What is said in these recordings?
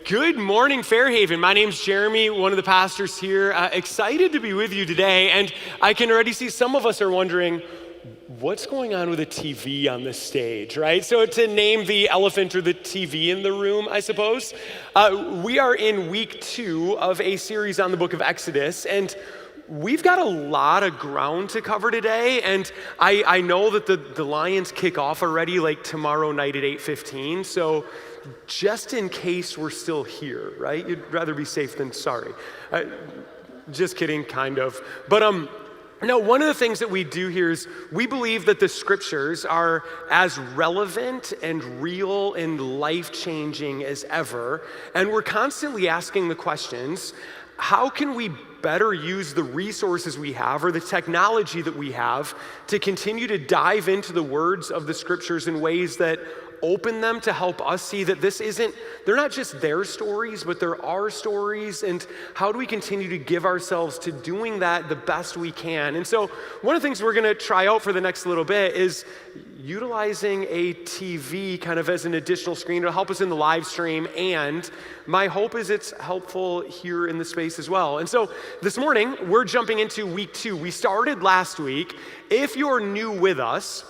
Good morning, Fairhaven. My name's Jeremy, one of the pastors here. Excited to be with you today, and I can already see some of us are wondering, what's going on with a TV on this stage, right? So to name the elephant or the TV in the room, I suppose, we are in week 2 of a series on the book of Exodus, and we've got a lot of ground to cover today, and I know that the Lions kick off already like tomorrow night at 8:15, so just in case we're still here, right? You'd rather be safe than sorry. Just kidding, kind of. But no, one of the things that we do here is we believe that the scriptures are as relevant and real and life-changing as ever, and we're constantly asking the questions, how can we better use the resources we have or the technology that we have to continue to dive into the words of the scriptures in ways that open them to help us see that they're not just their stories, but they're our stories, and how do we continue to give ourselves to doing that the best we can? And so one of the things we're gonna try out for the next little bit is utilizing a TV kind of as an additional screen to help us in the live stream, and my hope is it's helpful here in the space as well. And so this morning, we're jumping into week 2. We started last week. If you're new with us,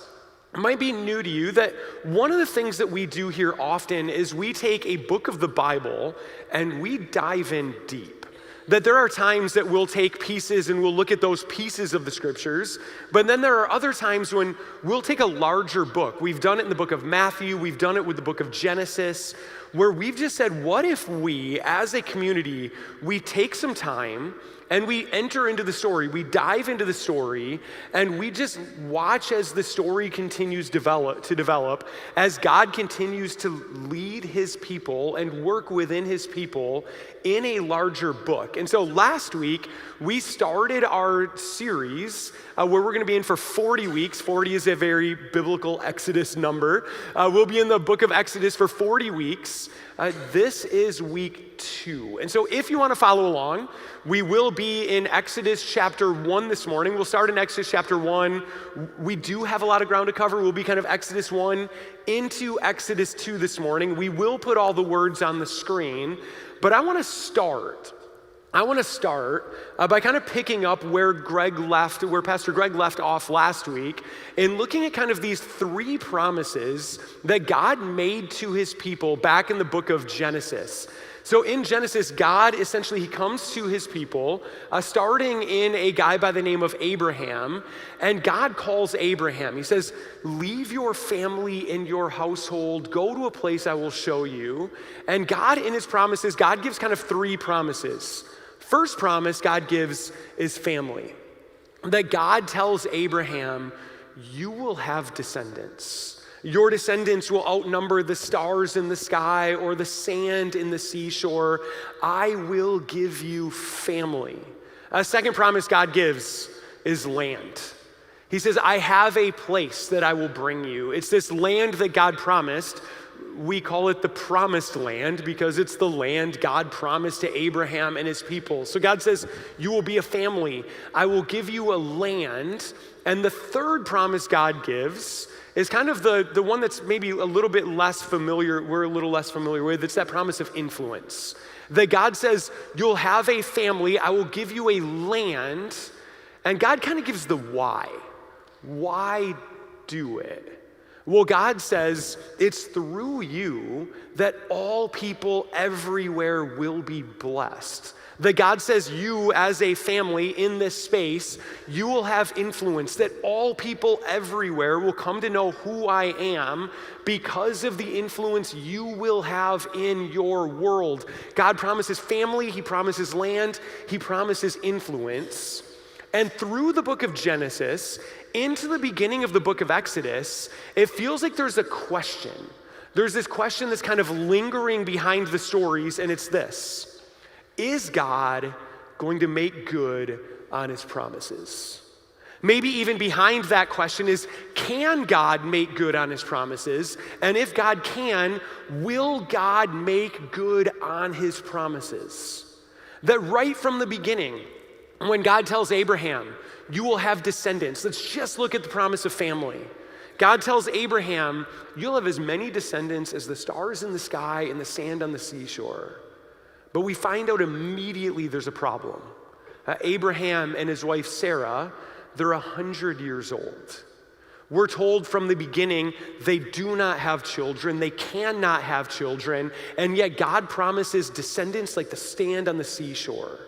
it might be new to you that one of the things that we do here often is we take a book of the Bible and we dive in deep. That there are times that we'll take pieces and we'll look at those pieces of the scriptures, but then there are other times when we'll take a larger book. We've done it in the book of Matthew, we've done it with the book of Genesis, where we've just said, what if we, as a community, we take some time and we enter into the story, we dive into the story, and we just watch as the story continues to develop, as God continues to lead his people and work within his people in a larger book. And so last week, we started our series where we're gonna be in for 40 weeks. 40 is a very biblical Exodus number. We'll be in the book of Exodus for 40 weeks. This is week 2. And so if you wanna follow along, we will be in Exodus chapter 1 this morning. We'll start in Exodus chapter 1. We do have a lot of ground to cover. We'll be kind of Exodus 1 into Exodus 2 this morning. We will put all the words on the screen, but I wanna start by kind of picking up where Pastor Greg left off last week and looking at kind of these 3 promises that God made to his people back in the book of Genesis. So in Genesis, God essentially, he comes to his people, starting in a guy by the name of Abraham, and God calls Abraham. He says, leave your family and your household, go to a place I will show you. And God, in his promises, God gives kind of 3 promises. First promise God gives is family. That God tells Abraham, you will have descendants. Your descendants will outnumber the stars in the sky or the sand in the seashore. I will give you family. A second promise God gives is land. He says, I have a place that I will bring you. It's this land that God promised. We call it the promised land because it's the land God promised to Abraham and his people. So God says, you will be a family. I will give you a land. And the third promise God gives is kind of the one that's maybe a little bit less familiar, we're a little less familiar with. It's that promise of influence. That God says, you'll have a family, I will give you a land, and God kind of gives the why. Why do it? Well, God says, it's through you that all people everywhere will be blessed. That God says you as a family in this space, you will have influence, that all people everywhere will come to know who I am because of the influence you will have in your world. God promises family, he promises land, he promises influence. And through the book of Genesis, into the beginning of the book of Exodus, it feels like there's a question. There's this question that's kind of lingering behind the stories, and it's this. Is God going to make good on his promises? Maybe even behind that question is, can God make good on his promises? And if God can, will God make good on his promises? That right from the beginning, when God tells Abraham, you will have descendants. Let's just look at the promise of family. God tells Abraham, you'll have as many descendants as the stars in the sky and the sand on the seashore. But we find out immediately there's a problem. Abraham and his wife Sarah, they're 100 years old. We're told from the beginning they do not have children, they cannot have children, and yet God promises descendants like the sand on the seashore.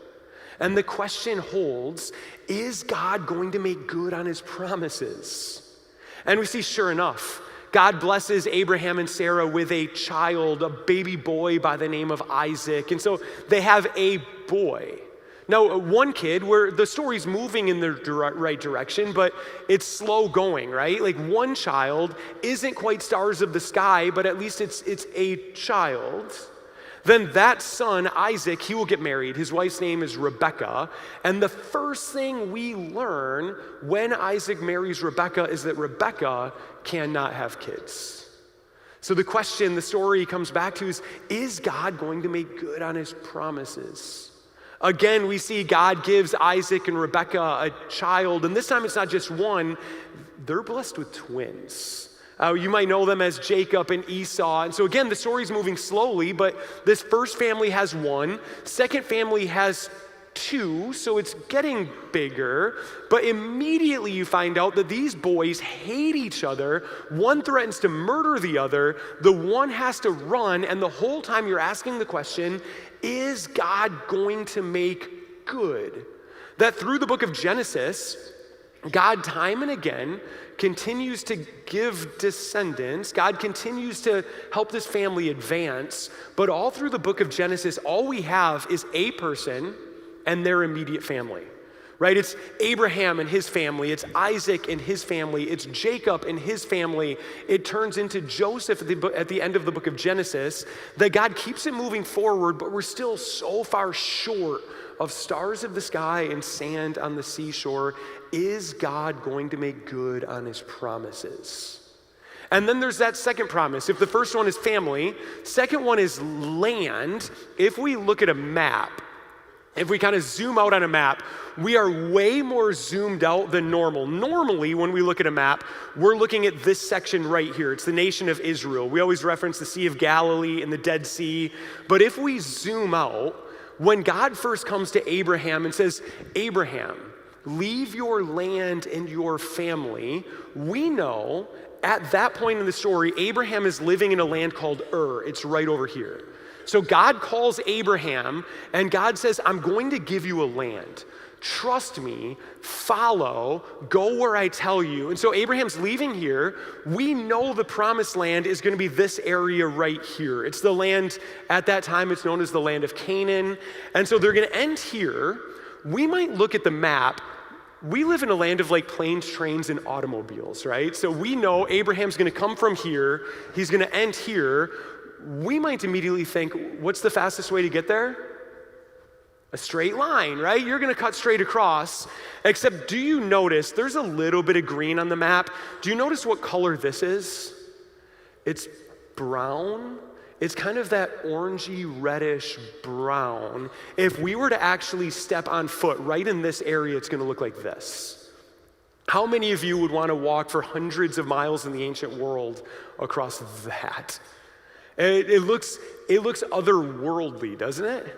And the question holds, is God going to make good on his promises? And we see, sure enough, God blesses Abraham and Sarah with a child, a baby boy by the name of Isaac. And so they have a boy. Now, one kid, where the story's moving in the right direction, but it's slow going, right? Like one child isn't quite stars of the sky, but at least it's a child. Then that son, Isaac, he will get married. His wife's name is Rebecca. And the first thing we learn when Isaac marries Rebecca is that Rebecca cannot have kids. So the question the story comes back to is God going to make good on his promises? Again, we see God gives Isaac and Rebecca a child, and this time it's not just one, they're blessed with twins. You might know them as Jacob and Esau. And so again, the story's moving slowly, but this first family has one, second family has two, so it's getting bigger. But immediately you find out that these boys hate each other. One threatens to murder the other, the one has to run, and the whole time you're asking the question, is God going to make good? That through the book of Genesis, God time and again continues to give descendants. God continues to help this family advance. But all through the book of Genesis, all we have is a person and their immediate family, right? It's Abraham and his family. It's Isaac and his family. It's Jacob and his family. It turns into Joseph at the end of the book of Genesis, that God keeps it moving forward, but we're still so far short of stars of the sky and sand on the seashore. Is God going to make good on his promises? And then there's that second promise. If the first one is family, second one is land. If we look at a map, if we kind of zoom out on a map, we are way more zoomed out than normal. Normally, when we look at a map, we're looking at this section right here. It's the nation of Israel. We always reference the Sea of Galilee and the Dead Sea. But if we zoom out, when God first comes to Abraham and says, Abraham, leave your land and your family, we know at that point in the story, Abraham is living in a land called Ur. It's right over here. So God calls Abraham and God says, I'm going to give you a land. Trust me, follow, go where I tell you. And so Abraham's leaving here. We know the promised land is going to be this area right here. It's the land, at that time, it's known as the land of Canaan. And so they're going to end here. We might look at the map. We live in a land of like planes, trains, and automobiles, right? So we know Abraham's going to come from here. He's going to end here. We might immediately think, what's the fastest way to get there? A straight line, right? You're gonna cut straight across, except do you notice there's a little bit of green on the map? Do you notice what color this is? It's brown. It's kind of that orangey, reddish brown. If we were to actually step on foot right in this area, it's gonna look like this. How many of you would wanna walk for hundreds of miles in the ancient world across that? It looks otherworldly, doesn't it?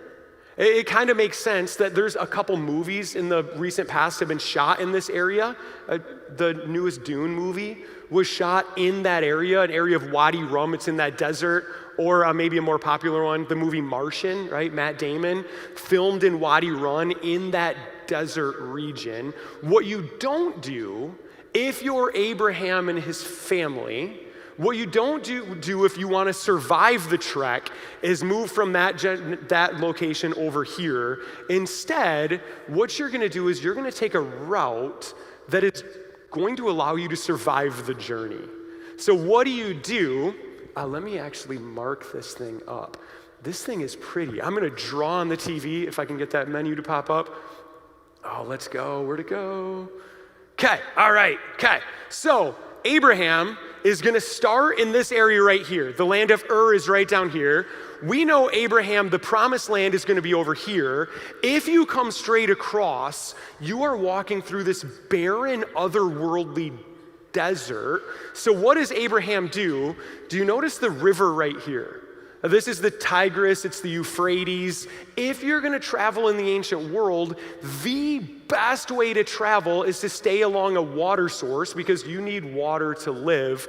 It kind of makes sense that there's a couple movies in the recent past have been shot in this area. The newest Dune movie was shot in that area, an area of Wadi Rum. It's in that desert. Or maybe a more popular one, the movie Martian, right? Matt Damon, filmed in Wadi Rum in that desert region. What you don't do, if you're Abraham and his family, what you don't do if you want to survive the trek is move from that location over here. Instead, what you're going to do is you're going to take a route that is going to allow you to survive the journey. So what do? Let me actually mark this thing up. This thing is pretty. I'm going to draw on the TV if I can get that menu to pop up. Oh, let's go. Where'd it go? Okay, all right, okay. So Abraham is going to start in this area right here. The land of Ur is right down here. We know Abraham, the promised land is going to be over here. If you come straight across, you are walking through this barren, otherworldly desert. So what does Abraham do? Do you notice the river right here? This is the Tigris, it's the Euphrates. If you're gonna travel in the ancient world, the best way to travel is to stay along a water source because you need water to live.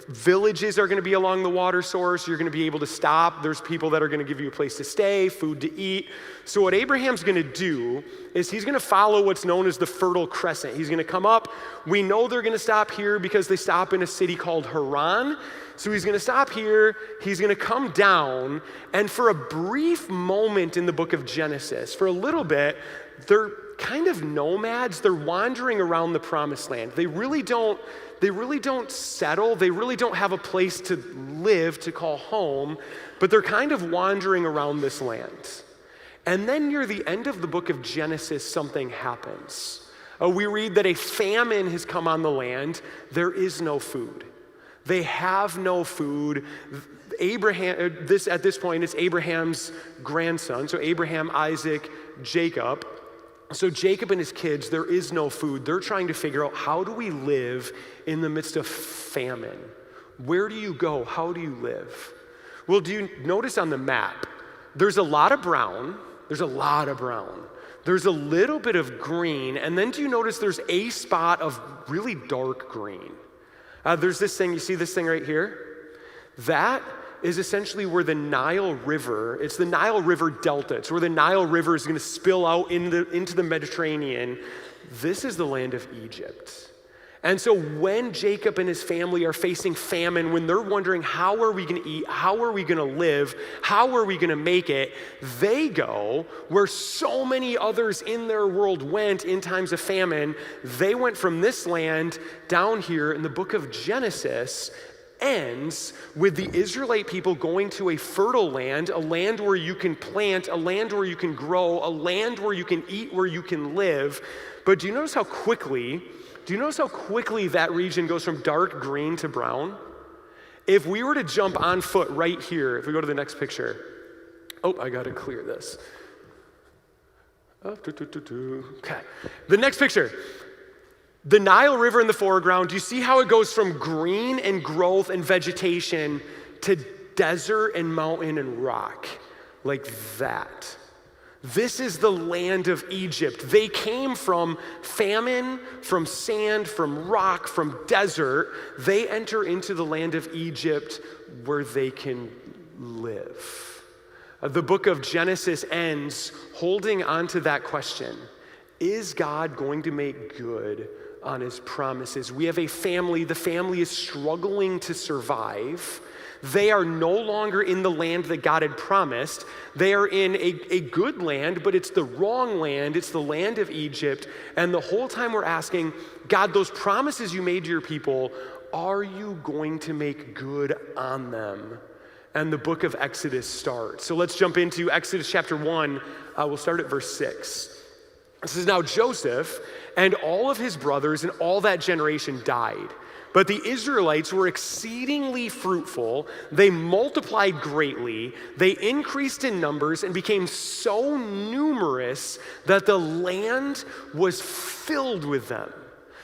Villages are gonna be along the water source. You're gonna be able to stop. There's people that are gonna give you a place to stay, food to eat. So what Abraham's gonna do is he's gonna follow what's known as the Fertile Crescent. He's gonna come up. We know they're gonna stop here because they stop in a city called Haran. So he's gonna stop here, he's gonna come down, and for a brief moment in the book of Genesis, for a little bit, they're kind of nomads. They're wandering around the promised land. They really don't settle. They really don't have a place to live, to call home, but they're kind of wandering around this land. And then near the end of the book of Genesis, something happens. We read that a famine has come on the land. There is no food. They have no food. Abraham, at this point, it's Abraham's grandson. So Abraham, Isaac, Jacob. So Jacob and his kids, there is no food. They're trying to figure out, how do we live in the midst of famine? Where do you go? How do you live? Well, do you notice on the map, there's a lot of brown. There's a lot of brown. There's a little bit of green. And then do you notice there's a spot of really dark green? There's this thing, you see this thing right here? That is essentially where the Nile River, it's the Nile River Delta. It's where the Nile River is gonna spill out into the Mediterranean. This is the land of Egypt. And so when Jacob and his family are facing famine, when they're wondering, how are we gonna eat? How are we gonna live? How are we gonna make it? They go where so many others in their world went in times of famine. They went from this land down here. In the book of Genesis ends with the Israelite people going to a fertile land, a land where you can plant, a land where you can grow, a land where you can eat, where you can live. But do you notice how quickly that region goes from dark green to brown? If we were to jump on foot right here, if we go to the next picture. Oh, I gotta clear this. Okay, the next picture. The Nile River in the foreground, do you see how it goes from green and growth and vegetation to desert and mountain and rock? Like that. This is the land of Egypt. They came from famine, from sand, from rock, from desert. They enter into the land of Egypt where they can live. The book of Genesis ends holding on to that question. Is God going to make good on his promises? We have a family. The family is struggling to survive. They are no longer in the land that God had promised. They are in a good land, but it's the wrong land. It's the land of Egypt. And the whole time we're asking, God, those promises you made to your people, are you going to make good on them? And the book of Exodus starts. So let's jump into Exodus chapter 1. We'll start at verse 6. It says, now Joseph and all of his brothers and all that generation died. But the Israelites were exceedingly fruitful. They multiplied greatly. They increased in numbers and became so numerous that the land was filled with them.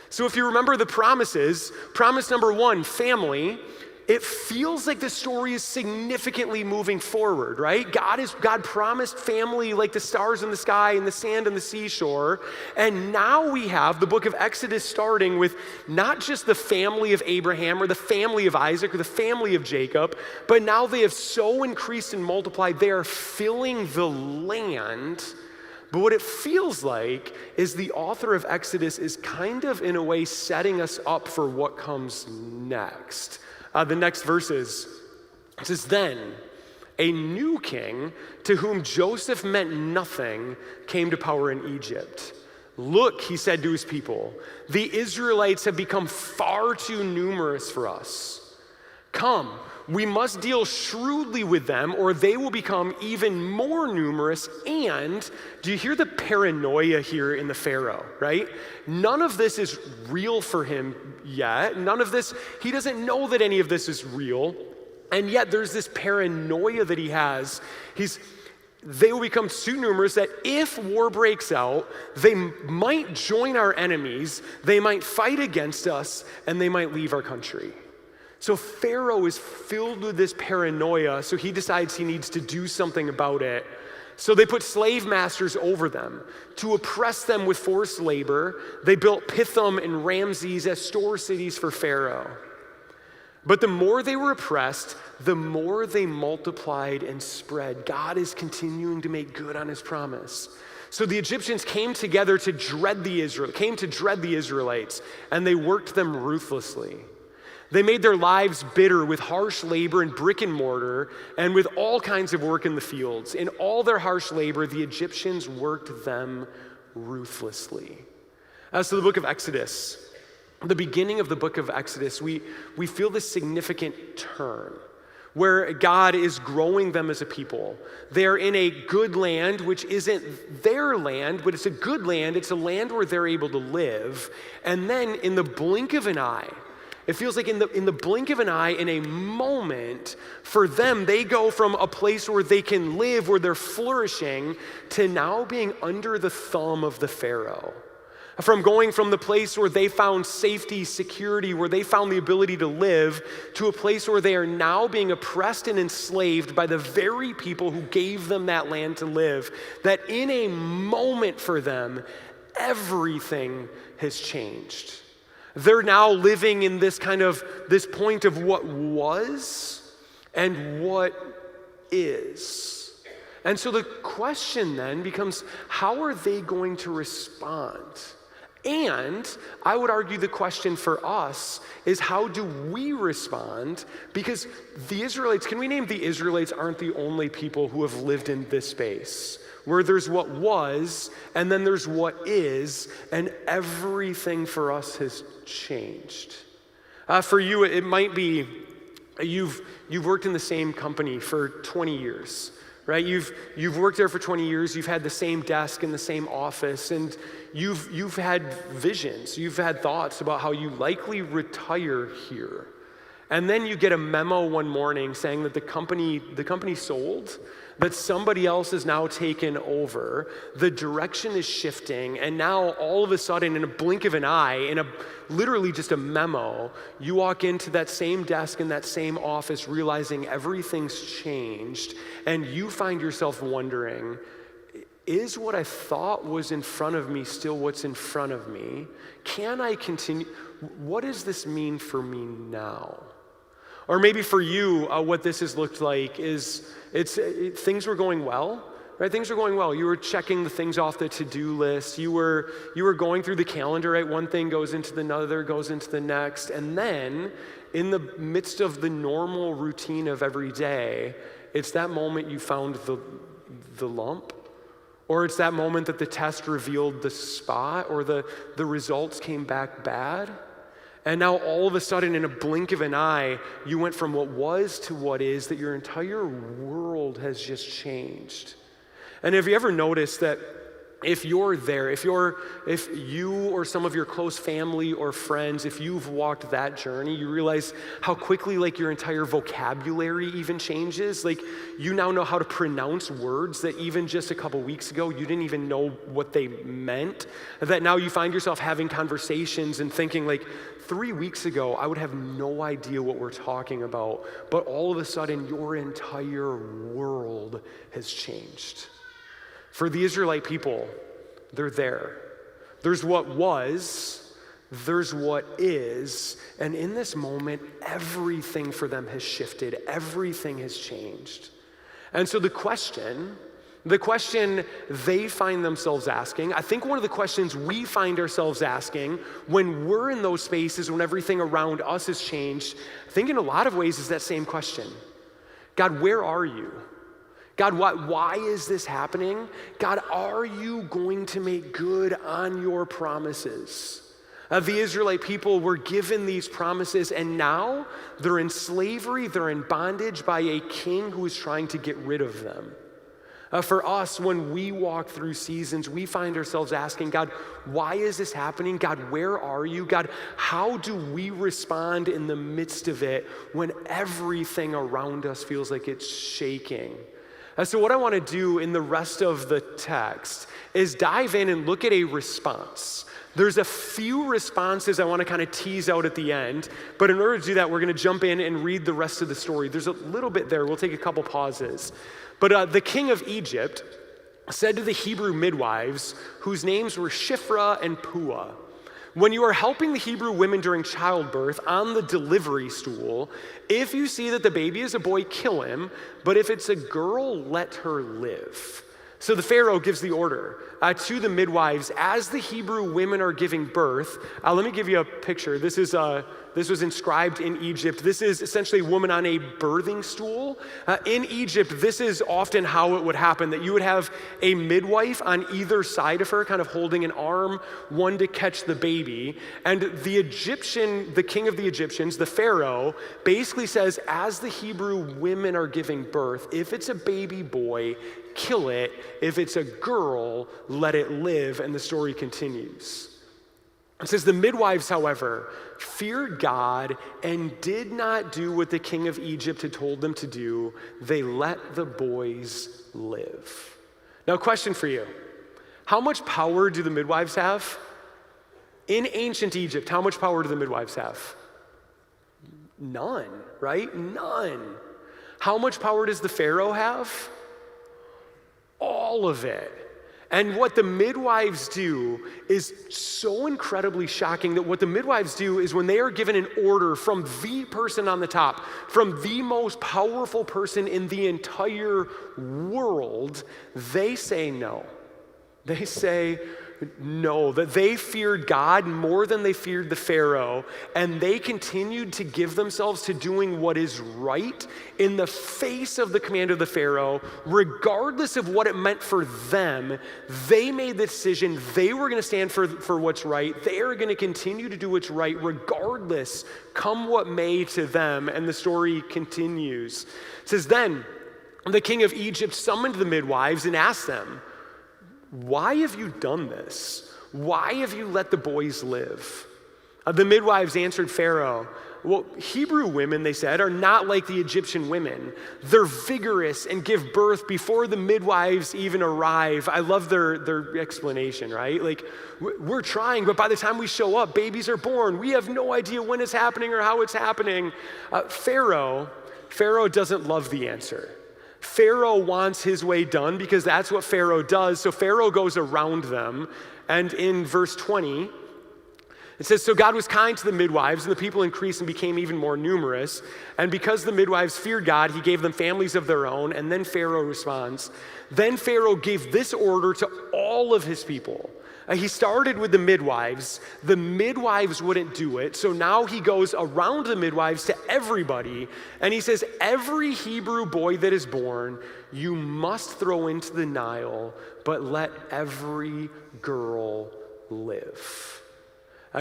So if you remember the promises, promise number 1, family, it feels like the story is significantly moving forward, right? God promised family like the stars in the sky and the sand on the seashore. And now we have the book of Exodus starting with not just the family of Abraham or the family of Isaac or the family of Jacob, but now they have so increased and multiplied, they are filling the land. But what it feels like is the author of Exodus is kind of, in a way, setting us up for what comes next. The next verses, it says, then a new king to whom Joseph meant nothing came to power in Egypt. Look, he said to his people, the Israelites have become far too numerous for us. Come, we must deal shrewdly with them or they will become even more numerous. And do you hear the paranoia here in the Pharaoh, right? None of this is real for him yet. None of this, he doesn't know that any of this is real. And yet there's this paranoia that he has. They will become too numerous that if war breaks out, they might join our enemies, they might fight against us, and they might leave our country. So Pharaoh is filled with this paranoia, so he decides he needs to do something about it. So they put slave masters over them to oppress them with forced labor. They built Pithom and Ramses as store cities for Pharaoh. But the more they were oppressed, the more they multiplied and spread. God is continuing to make good on his promise. So the Egyptians came together to dread the Israelites, and they worked them ruthlessly. They made their lives bitter with harsh labor and brick and mortar and with all kinds of work in the fields. In all their harsh labor, the Egyptians worked them ruthlessly. As to the book of Exodus, the beginning of the book of Exodus, we feel this significant turn where God is growing them as a people. They are in a good land, which isn't their land, but it's a good land. It's a land where they're able to live. And then in the blink of an eye, it feels like in the blink of an eye, in a moment, for them, they go from a place where they can live, where they're flourishing, to now being under the thumb of the Pharaoh. From going from the place where they found safety, security, where they found the ability to live, to a place where they are now being oppressed and enslaved by the very people who gave them that land to live, that in a moment for them, everything has changed. They're now living in this point of what was and what is. And so the question then becomes, how are they going to respond? And I would argue the question for us is, how do we respond? Because the Israelites, can we name the Israelites, aren't the only people who have lived in this space, where there's what was and then there's what is, and everything for us has changed. For you, it might be you've worked in the same company for 20 years. Right? You've worked there for 20 years, you've had the same desk in the same office, and you've had visions, you've had thoughts about how you likely retire here. And then you get a memo one morning saying that the company sold, that somebody else has now taken over, the direction is shifting, and now all of a sudden, in a blink of an eye, literally just a memo, you walk into that same desk in that same office realizing everything's changed, and you find yourself wondering, is what I thought was in front of me still what's in front of me? Can I continue? What does this mean for me now? Or maybe for you, what this has looked like is things were going well, right? Things were going well. You were checking the things off the to-do list. You were going through the calendar, right? One thing goes into the another, goes into the next. And then in the midst of the normal routine of every day, it's that moment you found the lump, or it's that moment that the test revealed the spot, or the results came back bad. And now all of a sudden, in a blink of an eye, you went from what was to what is, that your entire world has just changed. And have you ever noticed that if you're there, if you or some of your close family or friends, if you've walked that journey, you realize how quickly your entire vocabulary even changes. You now know how to pronounce words that even just a couple weeks ago you didn't even know what they meant. That now you find yourself having conversations and thinking 3 weeks ago I would have no idea what we're talking about, but all of a sudden your entire world has changed. For the Israelite people, they're there. There's what was, there's what is, and in this moment, everything for them has shifted, everything has changed. And so the question they find themselves asking, I think one of the questions we find ourselves asking when we're in those spaces, when everything around us has changed, I think in a lot of ways is that same question. God, where are you? God, why is this happening? God, are you going to make good on your promises? The Israelite people were given these promises, and now they're in slavery, they're in bondage by a king who is trying to get rid of them. For us, when we walk through seasons, we find ourselves asking, God, why is this happening? God, where are you? God, how do we respond in the midst of it when everything around us feels like it's shaking? So what I want to do in the rest of the text is dive in and look at a response There's a few responses I want to kind of tease out at the end, but in order to do that, we're going to jump in and read the rest of the story. There's a little bit there. We'll take a couple pauses. But the king of Egypt said to the Hebrew midwives, whose names were Shiphrah and Puah, when you are helping the Hebrew women during childbirth on the delivery stool, if you see that the baby is a boy, kill him, but if it's a girl, let her live. So the Pharaoh gives the order to the midwives as the Hebrew women are giving birth. Let me give you a picture. This was inscribed in Egypt. This is essentially a woman on a birthing stool. In Egypt, this is often how it would happen, that you would have a midwife on either side of her, kind of holding an arm, one to catch the baby. And the king of the Egyptians, the Pharaoh, basically says, as the Hebrew women are giving birth, if it's a baby boy, kill it. If it's a girl, let it live. And the story continues. It says, the midwives, however, feared God and did not do what the king of Egypt had told them to do. They let the boys live. Now, question for you. How much power do the midwives have? In ancient Egypt, how much power do the midwives have? None, right? None. How much power does the Pharaoh have? All of it. And what the midwives do is so incredibly shocking that what the midwives do is when they are given an order from the person on the top, from the most powerful person in the entire world, they say no. They say no, that they feared God more than they feared the Pharaoh, and they continued to give themselves to doing what is right in the face of the command of the Pharaoh, regardless of what it meant for them. They made the decision they were going to stand for what's right. They are going to continue to do what's right, regardless, come what may to them. And the story continues. It says, then the king of Egypt summoned the midwives and asked them, why have you done this? Why have you let the boys live? The midwives answered Pharaoh, well, Hebrew women, they said, are not like the Egyptian women. They're vigorous and give birth before the midwives even arrive. I love their explanation, right? Like, we're trying, but by the time we show up, babies are born. We have no idea when it's happening or how it's happening. Pharaoh doesn't love the answer. Pharaoh wants his way done because that's what Pharaoh does. So Pharaoh goes around them. And in verse 20, it says, so God was kind to the midwives, and the people increased and became even more numerous. And because the midwives feared God, he gave them families of their own. And then Pharaoh responds, then Pharaoh gave this order to all of his people. He started with the midwives. The midwives wouldn't do it. So now he goes around the midwives to everybody. And he says, every Hebrew boy that is born, you must throw into the Nile, but let every girl live.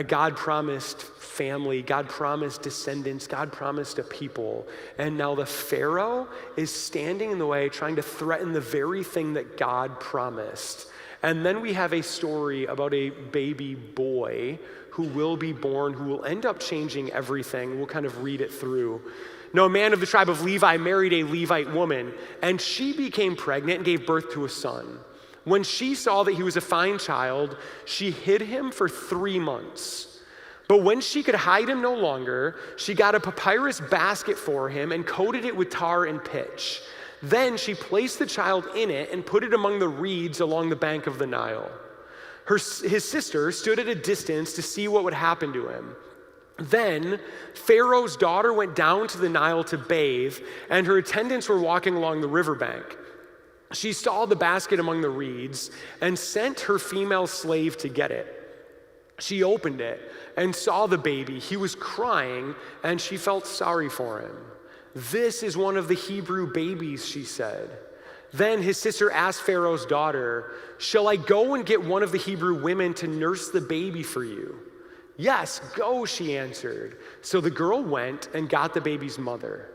God promised family, God promised descendants, God promised a people. And now the Pharaoh is standing in the way, trying to threaten the very thing that God promised. And then we have a story about a baby boy who will be born, who will end up changing everything. We'll kind of read it through. Now, a man of the tribe of Levi married a Levite woman, and she became pregnant and gave birth to a son. When she saw that he was a fine child, she hid him for 3 months. But when she could hide him no longer, she got a papyrus basket for him and coated it with tar and pitch. Then she placed the child in it and put it among the reeds along the bank of the Nile. His sister stood at a distance to see what would happen to him. Then Pharaoh's daughter went down to the Nile to bathe, and her attendants were walking along the riverbank. She saw the basket among the reeds and sent her female slave to get it. She opened it and saw the baby. He was crying, and she felt sorry for him. This is one of the Hebrew babies, she said. Then his sister asked Pharaoh's daughter, shall I go and get one of the Hebrew women to nurse the baby for you? Yes, go, she answered. So the girl went and got the baby's mother.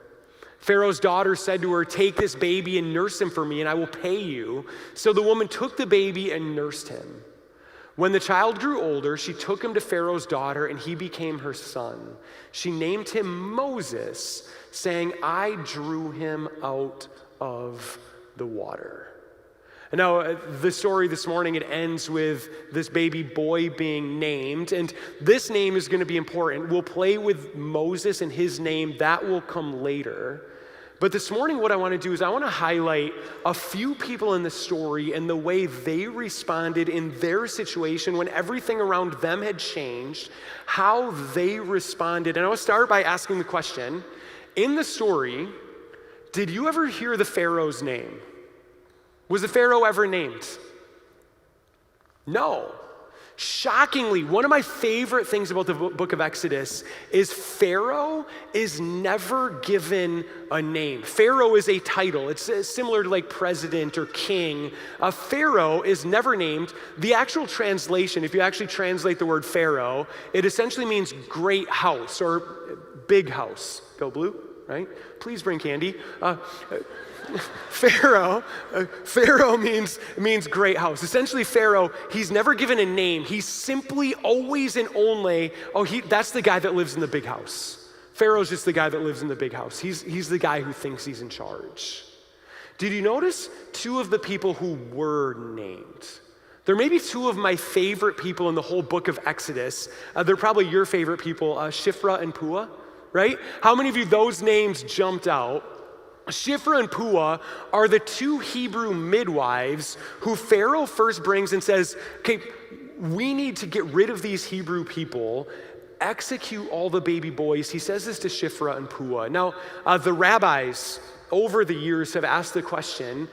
Pharaoh's daughter said to her, take this baby and nurse him for me, and I will pay you. So the woman took the baby and nursed him. When the child grew older, she took him to Pharaoh's daughter, and he became her son. She named him Moses, saying, I drew him out of the water. Now, the story this morning, it ends with this baby boy being named, and this name is going to be important. We'll play with Moses and his name. That will come later. But this morning, what I want to do is I want to highlight a few people in the story and the way they responded in their situation when everything around them had changed, how they responded. And I want to start by asking the question, in the story, did you ever hear the Pharaoh's name? Was the Pharaoh ever named? No. Shockingly, one of my favorite things about the book of Exodus is Pharaoh is never given a name. Pharaoh is a title. It's similar to like president or king. Pharaoh is never named. The actual translation, if you actually translate the word Pharaoh, it essentially means great house or big house. Go blue, right? Please bring candy. Pharaoh means great house. Essentially, Pharaoh, he's never given a name. He's simply always and only, that's the guy that lives in the big house. Pharaoh's just the guy that lives in the big house. He's the guy who thinks he's in charge. Did you notice two of the people who were named? They're maybe two of my favorite people in the whole book of Exodus. They're probably your favorite people, Shiphrah and Puah, right? How many of you, those names jumped out? Shiphrah and Puah are the two Hebrew midwives who Pharaoh first brings and says, okay, we need to get rid of these Hebrew people, execute all the baby boys. He says this to Shiphrah and Puah. Now, the rabbis over the years have asked the question,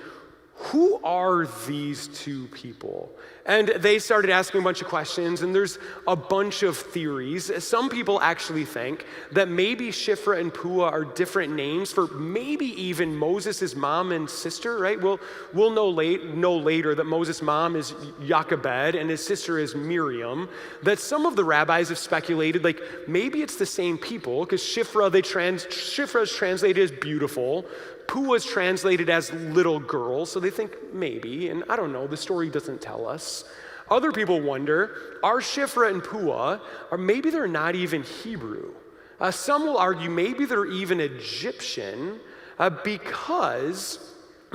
who are these two people? And they started asking a bunch of questions, and there's a bunch of theories. Some people actually think that maybe Shiphrah and Puah are different names for maybe even Moses' mom and sister, right? We'll know later that Moses' mom is Jochebed and his sister is Miriam. That some of the rabbis have speculated, like maybe it's the same people, because Shiphrah is translated as beautiful. Puah is translated as little girl, so they think maybe, and I don't know, the story doesn't tell us. Other people wonder, are Shiphrah and Puah, or maybe they're not even Hebrew? Some will argue maybe they're even Egyptian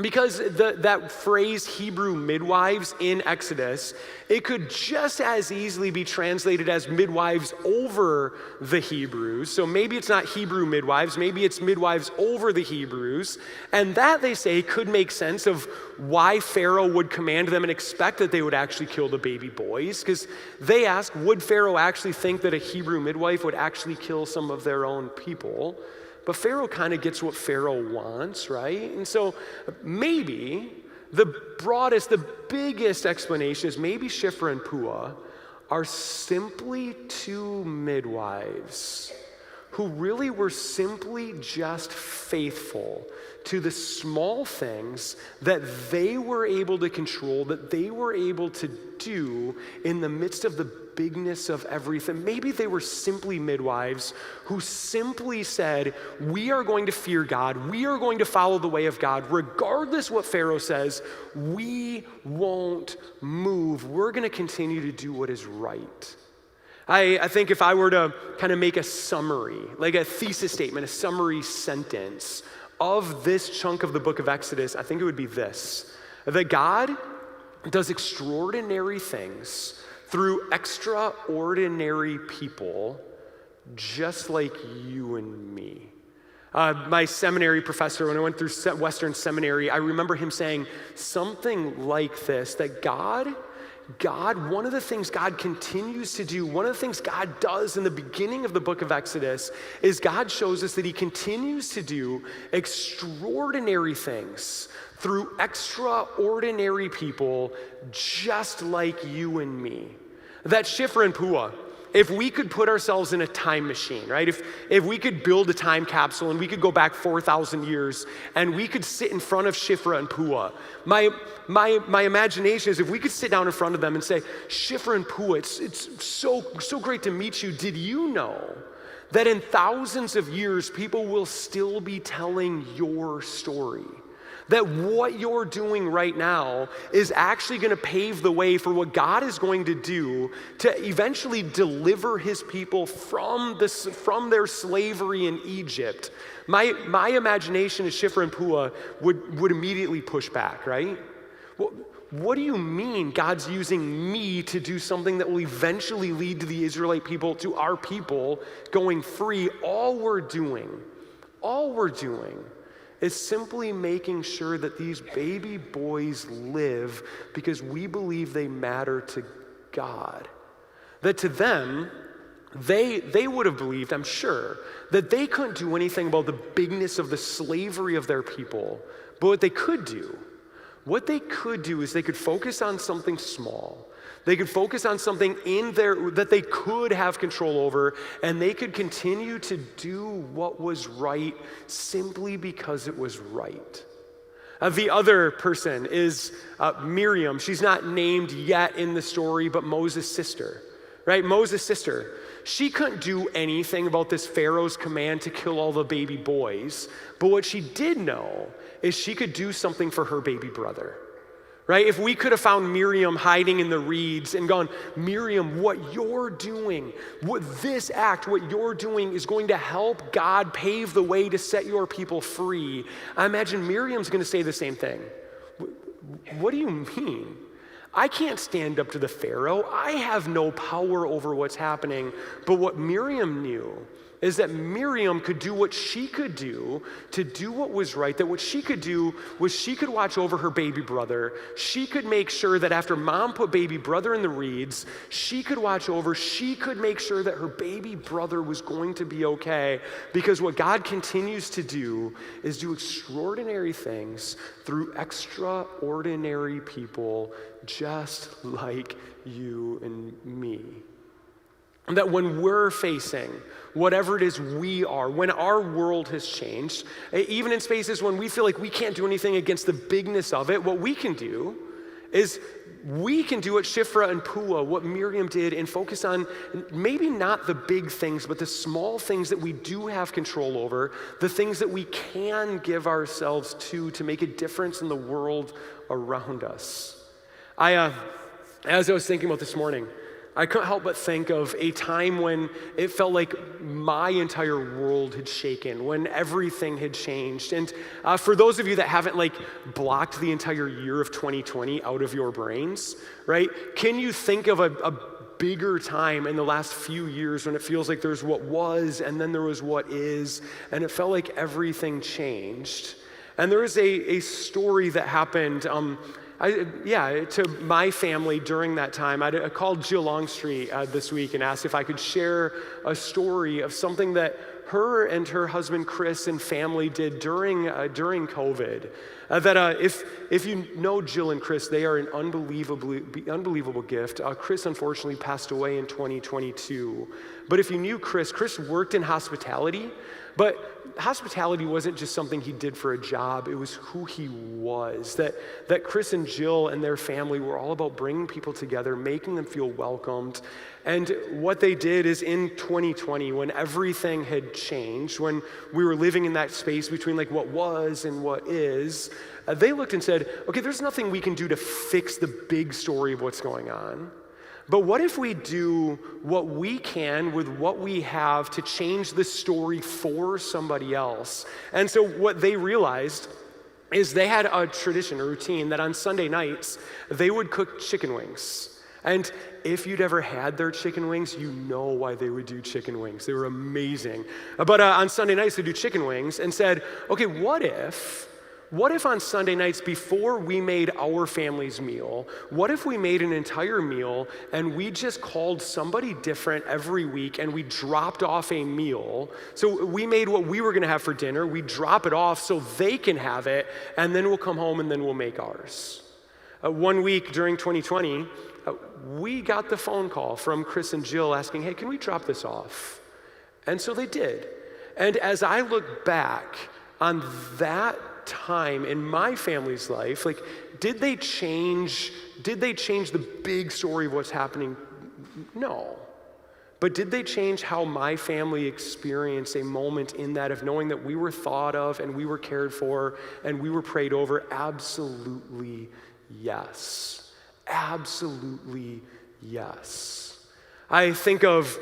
because that phrase Hebrew midwives in Exodus, it could just as easily be translated as midwives over the Hebrews. So maybe it's not Hebrew midwives, maybe it's midwives over the Hebrews. And that, they say, could make sense of why Pharaoh would command them and expect that they would actually kill the baby boys. Because they ask, would Pharaoh actually think that a Hebrew midwife would actually kill some of their own people? But Pharaoh kind of gets what Pharaoh wants, right? And so maybe the broadest, the biggest explanation is maybe Shiphrah and Puah are simply two midwives who really were simply just faithful to the small things that they were able to control, that they were able to do in the midst of the bigness of everything. Maybe they were simply midwives who simply said, we are going to fear God, we are going to follow the way of God, regardless what Pharaoh says, we won't move. We're going to continue to do what is right. I think if I were to kind of make a summary, like a thesis statement, a summary sentence of this chunk of the book of Exodus, I think it would be this: that God does extraordinary things through extraordinary people just like you and me. My seminary professor, when I went through Western Seminary, I remember him saying something like this, that God, one of the things God continues to do, one of the things God does in the beginning of the book of Exodus is God shows us that he continues to do extraordinary things through extraordinary people just like you and me. That Shiphrah and Puah, if we could put ourselves in a time machine, right? If we could build a time capsule and we could go back 4,000 years and we could sit in front of Shiphrah and Puah, my imagination is if we could sit down in front of them and say, Shiphrah and Puah, it's so great to meet you. Did you know that in thousands of years, people will still be telling your story? That what you're doing right now is actually going to pave the way for what God is going to do to eventually deliver his people from their slavery in Egypt. My imagination as Shiphrah and Puah would immediately push back, right? what do you mean God's using me to do something that will eventually lead to the Israelite people, to our people going free? All we're doing is simply making sure that these baby boys live because we believe they matter to God. That to them, they would have believed, I'm sure, that they couldn't do anything about the bigness of the slavery of their people. But what they could do is they could focus on something small. They could focus on something in there that they could have control over, and they could continue to do what was right simply because it was right. The other person is Miriam. She's not named yet in the story, but Moses' sister, right? Moses' sister. She couldn't do anything about this Pharaoh's command to kill all the baby boys, but what she did know is she could do something for her baby brother, right? If we could have found Miriam hiding in the reeds and gone, Miriam, what you're doing is going to help God pave the way to set your people free. I imagine Miriam's going to say the same thing. What do you mean? I can't stand up to the Pharaoh. I have no power over what's happening. But what Miriam knew is that Miriam could do what she could do to do what was right, that what she could do was she could watch over her baby brother. She could make sure that after mom put baby brother in the reeds, she could make sure that her baby brother was going to be okay, because what God continues to do is do extraordinary things through extraordinary people just like you and me. And that when we're facing whatever it is we are, when our world has changed, even in spaces when we feel like we can't do anything against the bigness of it, what we can do is we can do at Shifra and Pua what Miriam did and focus on maybe not the big things, but the small things that we do have control over, the things that we can give ourselves to make a difference in the world around us. As I was thinking about this morning, I couldn't help but think of a time when it felt like my entire world had shaken, when everything had changed. And for those of you that haven't blocked the entire year of 2020 out of your brains, right? Can you think of a bigger time in the last few years when it feels like there's what was and then there was what is, and it felt like everything changed? And there is a story that happened to my family during that time. I called Jill Longstreet this week and asked if I could share a story of something that her and her husband Chris and family did during COVID. If you know Jill and Chris, they are an unbelievable gift. Chris unfortunately passed away in 2022. But if you knew Chris worked in hospitality, but hospitality wasn't just something he did for a job, it was who he was. That Chris and Jill and their family were all about bringing people together, making them feel welcomed. And what they did is in 2020, when everything had changed, when we were living in that space between what was and what is, they looked and said, okay, there's nothing we can do to fix the big story of what's going on. But what if we do what we can with what we have to change the story for somebody else? And so what they realized is they had a tradition, a routine, that on Sunday nights, they would cook chicken wings. And if you'd ever had their chicken wings, you know why they would do chicken wings. They were amazing. But on Sunday nights, they do chicken wings and said, okay, what if on Sunday nights before we made our family's meal, what if we made an entire meal and we just called somebody different every week and we dropped off a meal? So we made what we were gonna have for dinner, we drop it off so they can have it, and then we'll come home and then we'll make ours. One week during 2020, we got the phone call from Chris and Jill asking, hey, can we drop this off? And so they did. And as I look back on that time in my family's life, did they change the big story of what's happening? No. But did they change how my family experienced a moment in that of knowing that we were thought of and we were cared for and we were prayed over? Absolutely yes. Absolutely yes. I think of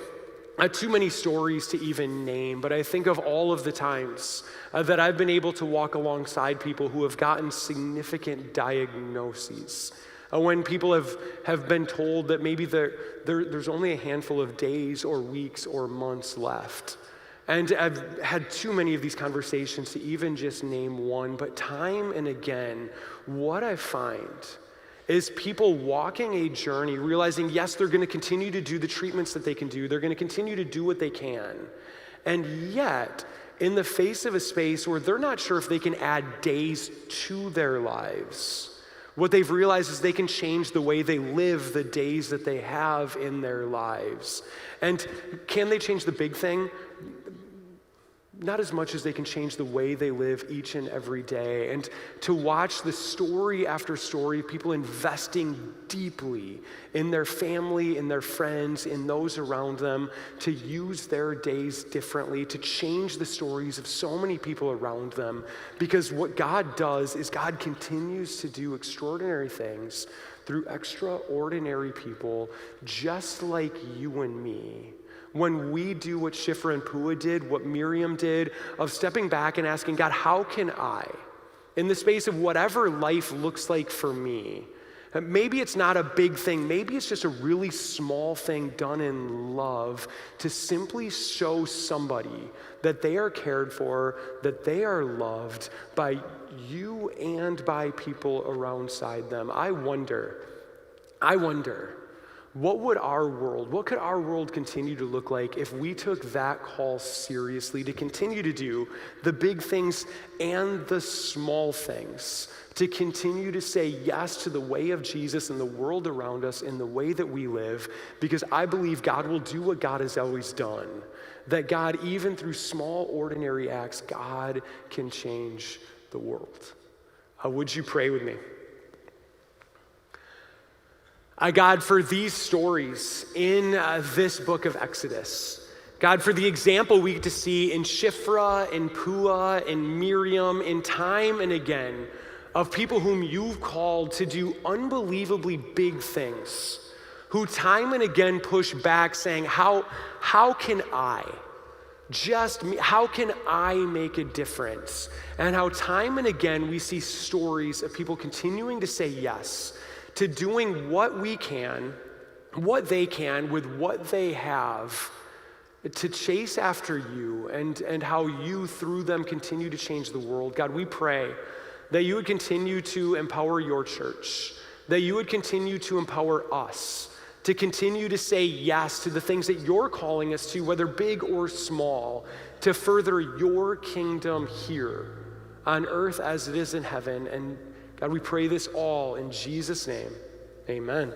too many stories to even name, but I think of all of the times that I've been able to walk alongside people who have gotten significant diagnoses. When people have been told that maybe there's only a handful of days or weeks or months left. And I've had too many of these conversations to even just name one, but time and again, what I find is people walking a journey, realizing, yes, they're gonna continue to do the treatments that they can do, they're gonna continue to do what they can, and yet, in the face of a space where they're not sure if they can add days to their lives, what they've realized is they can change the way they live the days that they have in their lives. And can they change the big thing? Not as much as they can change the way they live each and every day. And to watch the story after story of people investing deeply in their family, in their friends, in those around them, to use their days differently, to change the stories of so many people around them. Because what God does is God continues to do extraordinary things through extraordinary people just like you and me. When we do what Shifra and Pua did, what Miriam did, of stepping back and asking, God, how can I, in the space of whatever life looks like for me, maybe it's not a big thing, maybe it's just a really small thing done in love, to simply show somebody that they are cared for, that they are loved by you and by people alongside them. I wonder, what could our world continue to look like if we took that call seriously, to continue to do the big things and the small things, to continue to say yes to the way of Jesus and the world around us in the way that we live, because I believe God will do what God has always done, that God, even through small, ordinary acts, God can change the world. Would you pray with me? God, for these stories in this book of Exodus, God, for the example we get to see in Shifra, in Pua, in Miriam, in time and again, of people whom you've called to do unbelievably big things, who time and again push back saying, how can I? How can I make a difference? And how time and again we see stories of people continuing to say yes to doing what we can, what they can with what they have, to chase after you, and how you through them continue to change the world. God, we pray that you would continue to empower your church, that you would continue to empower us to continue to say yes to the things that you're calling us to, whether big or small, to further your kingdom here on earth as it is in heaven. And God, we pray this all in Jesus' name. Amen.